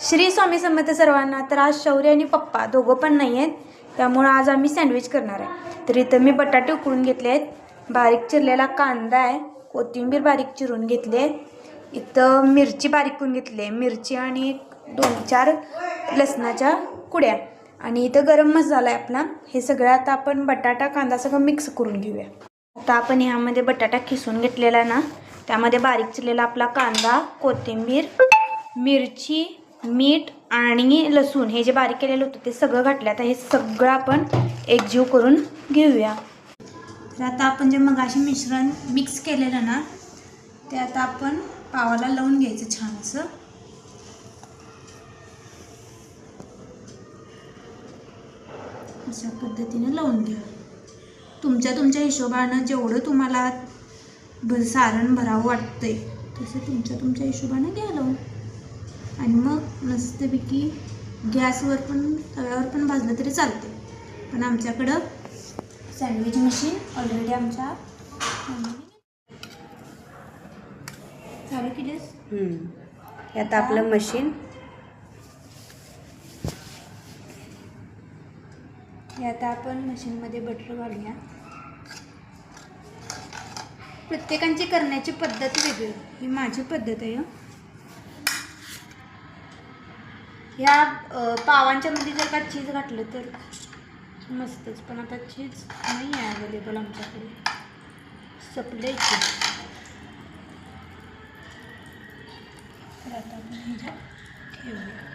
श्री स्वामी समर्थ सर्वांना. तर आज शौर्य आणि पप्पा दोघं पण नाही आहेत, त्यामुळं आज आम्ही सँडविच करणार आहे. तर इथं मी बटाटे उकळून घेतले आहेत, बारीक चिरलेला कांदा आहे, कोथिंबीर बारीक चिरून घेतली आहे, इथं मिरची बारीक करून घेतली आहे, मिरची आणि 2-4 लसणाच्या कुड्या, आणि इथं गरम मसाला आहे आपला. हे सगळं आता आपण बटाटा कांदा सगळं मिक्स करून घेऊया. आता आपण ह्यामध्ये बटाटा खिसून घेतलेला ना, त्यामध्ये बारीक चिरलेला आपला कांदा, कोथिंबीर, मिरची, मीठ आणि लसूण हे जे बारीक केलेलं होतं ते सगळं घातलं. आता हे सगळं आपण एकजीव करून घेऊया. तर आता आपण जे मगाशी मिश्रण मिक्स केलेलं ना, ते आता आपण पावाला लावून घ्यायचं छान असं. अशा पद्धतीने लावून घ्या. तुमच्या हिशोबानं जेवढं तुम्हाला सारण भरावं वाटतंय तसं तुमच्या हिशोबानं घ्या लावून. आणि मग मस्तपैकी गॅसवर पण तव्यावर पण भाजलं तरी चालते, पण आमच्याकडं सँडविच मशीन ऑलरेडी आमच्या चालू केलीस. हे आता आपलं मशीन. हे आता आपण मशीनमध्ये बटर घालूया. प्रत्येकाची करण्याची पद्धत वेगळी, ही माझी पद्धत आहे. ह्या पावांच्या मध्ये जर का चीज घातलं तर मस्तच, पण आता चीज नाही आहे अवेलेबल आमच्याकडे, संपले चीज. तर आता आपण ह्याच्यात ठेवूया.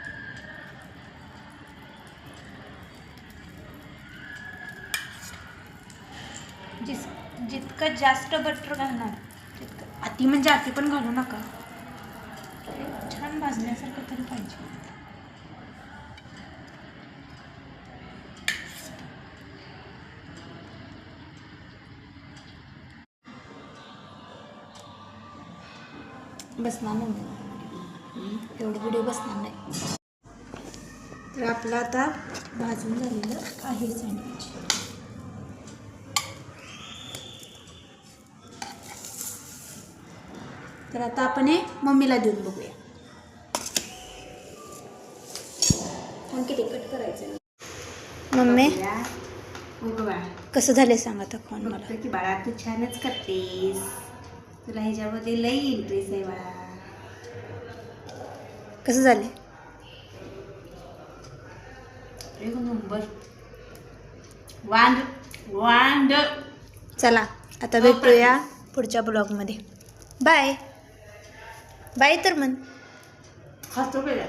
जितकं जास्त बटर घालणार तितकं, अति म्हणजे अति पण घालू नका, छान भाजण्यासारखं तरी पाहिजे. बसणार नाही एवढं व्हिडिओ बसणार नाही. तर आपलं आता भाजून झालेलं आहे सँडविच. तर आता आपण हे मम्मीला देऊन बघूया. किती कट करायचं मम्मी, कसं झालं सांग आता खाऊन मला. की बाळा तू छानच करतेस, तुला ह्याच्यामध्ये लई इंटरेस्ट आहे बाळा. कसं झाले? एक नंबर. वांड. चला आता भेटूया पुढच्या ब्लॉगमध्ये. Bye bye. तर म्हण खातो बेटा.